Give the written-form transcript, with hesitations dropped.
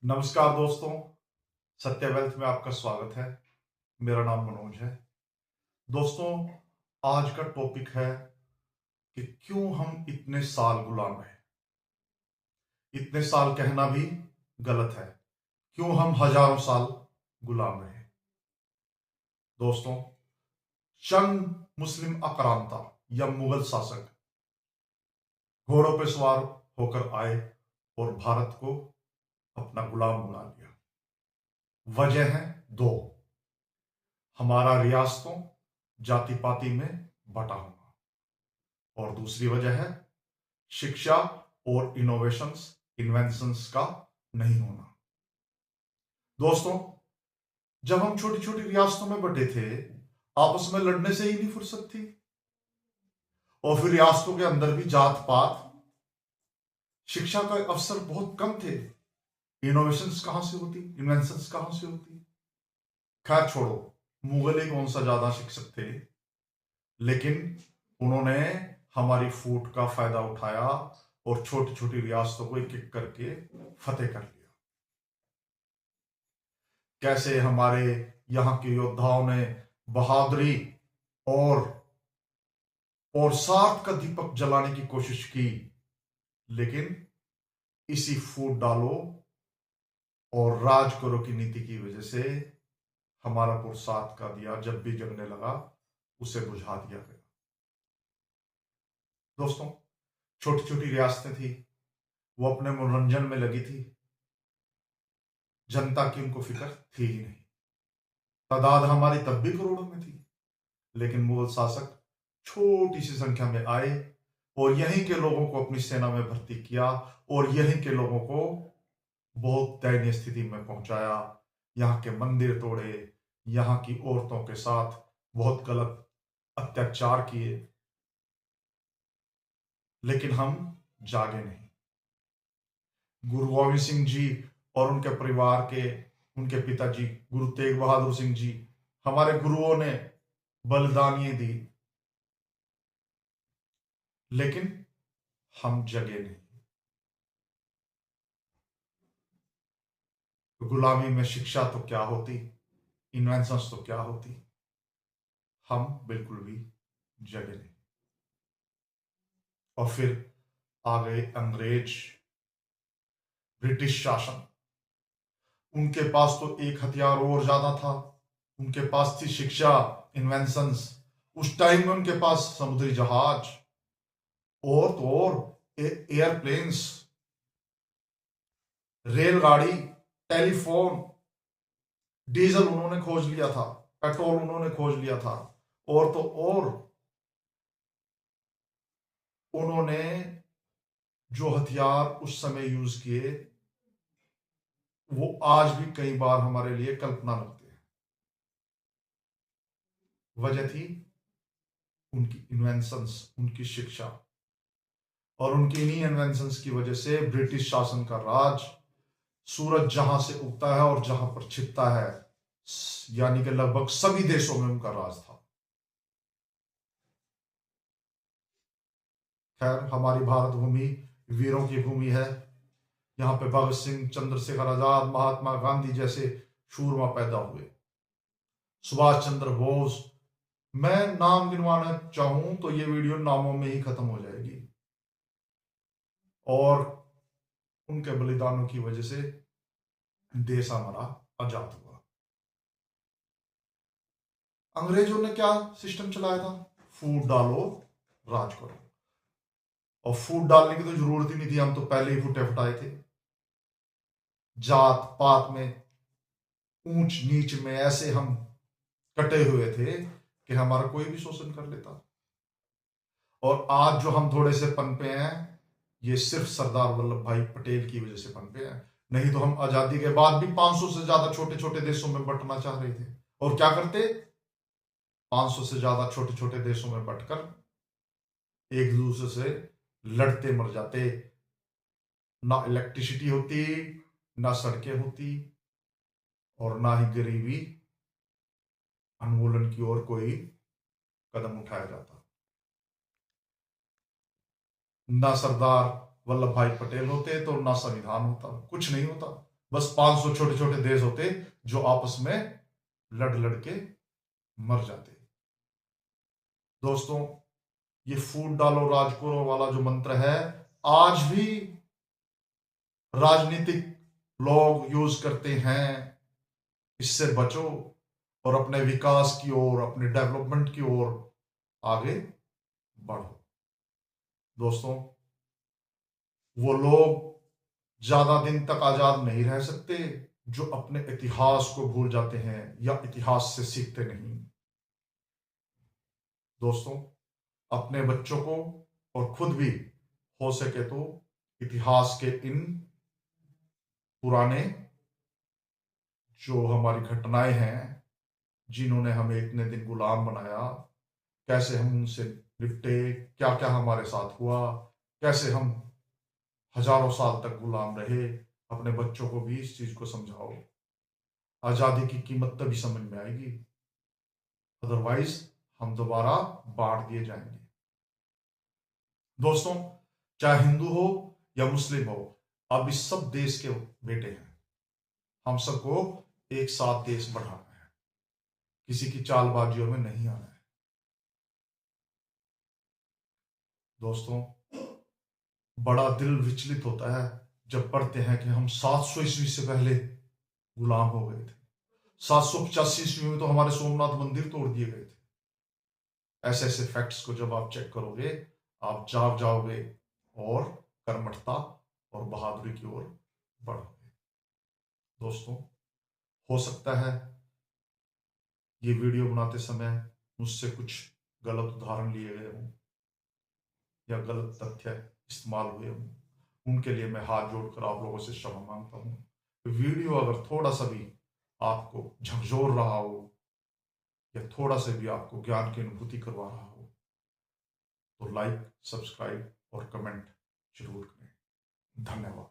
नमस्कार दोस्तों, सत्य वेल्थ में आपका स्वागत है। मेरा नाम मनोज है। दोस्तों, आज का टॉपिक है कि क्यों हम इतने साल गुलाम रहे। इतने साल कहना भी गलत है। क्यों हम हजारों साल गुलाम रहे। दोस्तों, चंद मुस्लिम आक्रांता या मुगल शासक घोड़ों पर सवार होकर आए और भारत को अपना गुलाम बना लिया। वजह है दो। हमारा रियासतों जाति पाति में बटा होना, और दूसरी वजह है शिक्षा और इन्वेंशंस का नहीं होना। दोस्तों, जब हम छोटी छोटी रियासतों में बटे थे, आपस में लड़ने से ही नहीं फुर्सत थी, और फिर रियासतों के अंदर भी जात पात, शिक्षा का अवसर बहुत कम थे। इनोवेशंस कहां से होती, इन्वेंशंस कहां से होती। खैर छोड़ो, मुगल ही कौन सा ज्यादा शिक्षक थे, लेकिन उन्होंने हमारी फूट का फायदा उठाया और छोटी छोटी रियासतों को एक एक करके फतेह कर लिया। कैसे हमारे यहाँ के योद्धाओं ने बहादुरी और सार्थ का दीपक जलाने की कोशिश की, लेकिन इसी फूट डालो और राज करो की नीति की वजह से हमारा पुरुषार्थ का दिया जब भी जगने लगा उसे बुझा दिया गया। दोस्तों, छोटी छोटी रियासतें थी, वो अपने मनोरंजन में लगी थी, जनता की उनको फिक्र थी ही नहीं। तादाद हमारी तब भी करोड़ों में थी, लेकिन मुगल शासक छोटी सी संख्या में आए और यहीं के लोगों को अपनी सेना में भर्ती किया और यहीं के लोगों को बहुत दयनीय स्थिति में पहुंचाया। यहाँ के मंदिर तोड़े, यहाँ की औरतों के साथ बहुत गलत अत्याचार किए, लेकिन हम जागे नहीं। गुरु गोविंद सिंह जी और उनके परिवार के, उनके पिताजी गुरु तेग बहादुर सिंह जी, हमारे गुरुओं ने बलिदानियां दी, लेकिन हम जगे नहीं। गुलामी में शिक्षा तो क्या होती, इन्वेंशंस तो क्या होती, हम बिल्कुल भी जगे नहीं। और फिर आ गए अंग्रेज, ब्रिटिश शासन। उनके पास तो एक हथियार और ज्यादा था, उनके पास थी शिक्षा, इन्वेंशंस। उस टाइम में उनके पास समुद्री जहाज और तो और एयरप्लेन्स, रेलगाड़ी, टेलीफोन, डीजल उन्होंने खोज लिया था, पेट्रोल उन्होंने खोज लिया था, और तो और उन्होंने जो हथियार उस समय यूज किए वो आज भी कई बार हमारे लिए कल्पना लगते हैं। वजह थी उनकी इन्वेंशंस, उनकी शिक्षा, और उनकी इन्हीं इन्वेंशंस की वजह से ब्रिटिश शासन का राज सूरज जहां से उगता है और जहां पर छिपता है, यानी कि लगभग सभी देशों में उनका राज था। खैर, हमारी भारत भूमि वीरों की भूमि है। यहाँ पे भगत सिंह, चंद्रशेखर आजाद, महात्मा गांधी जैसे शूरमा पैदा हुए, सुभाष चंद्र बोस। मैं नाम गिनवाना चाहूं तो ये वीडियो नामों में ही खत्म हो जाएगी, और उनके बलिदानों की वजह से देश हमारा आजाद हुआ। अंग्रेजों ने क्या सिस्टम चलाया था? फूट डालो, राज करो। और फूट डालने की तो जरूरत ही नहीं थी, हम तो पहले ही फुटे फुटाए थे। जात पात में, ऊंच नीच में ऐसे हम कटे हुए थे कि हमारा कोई भी शोषण कर लेता। और आज जो हम थोड़े से पनपे हैं, ये सिर्फ सरदार वल्लभ भाई पटेल की वजह से पनपे हैं। नहीं तो हम आजादी के बाद भी 500 से ज्यादा छोटे छोटे देशों में बंटना चाह रहे थे, और क्या करते, 500 से ज्यादा छोटे छोटे देशों में बंटकर एक दूसरे से लड़ते मर जाते। ना इलेक्ट्रिसिटी होती, ना सड़कें होती, और ना ही गरीबी उन्मूलन की ओर कोई कदम उठाया जाता। ना सरदार वल्लभ भाई पटेल होते तो ना संविधान होता, कुछ नहीं होता। बस 500 छोटे छोटे देश होते जो आपस में लड़ लड़ के मर जाते। दोस्तों, ये फूट डालो राज करो वाला जो मंत्र है, आज भी राजनीतिक लोग यूज करते हैं। इससे बचो और अपने विकास की ओर, अपने डेवलपमेंट की ओर आगे बढ़ो। दोस्तों, वो लोग ज्यादा दिन तक आजाद नहीं रह सकते जो अपने इतिहास को भूल जाते हैं या इतिहास से सीखते नहीं। दोस्तों, अपने बच्चों को और खुद भी हो सके तो इतिहास के इन पुराने जो हमारी घटनाएं हैं, जिन्होंने हमें इतने दिन गुलाम बनाया, कैसे हम उनसे निपटे, क्या क्या हमारे साथ हुआ, कैसे हम हजारों साल तक गुलाम रहे, अपने बच्चों को भी इस चीज को समझाओ। आजादी की कीमत तभी समझ में आएगी, अदरवाइज हम दोबारा बांट दिए जाएंगे। दोस्तों, चाहे हिंदू हो या मुस्लिम हो, अब इस सब देश के बेटे हैं। हम सबको एक साथ देश बढ़ाना है, किसी की चालबाजियों में नहीं आना है। दोस्तों, बड़ा दिल विचलित होता है जब पढ़ते हैं कि हम 700 ईस्वी से पहले गुलाम हो गए थे। 785 ईस्वी में तो हमारे सोमनाथ मंदिर तोड़ दिए गए थे। ऐसे ऐसे फैक्ट्स को जब आप चेक करोगे, आप जाग जाओगे और कर्मठता और बहादुरी की ओर बढ़ोगे। दोस्तों, हो सकता है ये वीडियो बनाते समय मुझसे कुछ गलत उदाहरण लिए गए हों या गलत तथ्य इस्तेमाल हुए हों, उनके लिए मैं हाथ जोड़कर आप लोगों से क्षमा मांगता हूँ। वीडियो अगर थोड़ा सा भी आपको झकझोर रहा हो या थोड़ा सा भी आपको ज्ञान की अनुभूति करवा रहा हो, तो लाइक, सब्सक्राइब और कमेंट जरूर करें। धन्यवाद।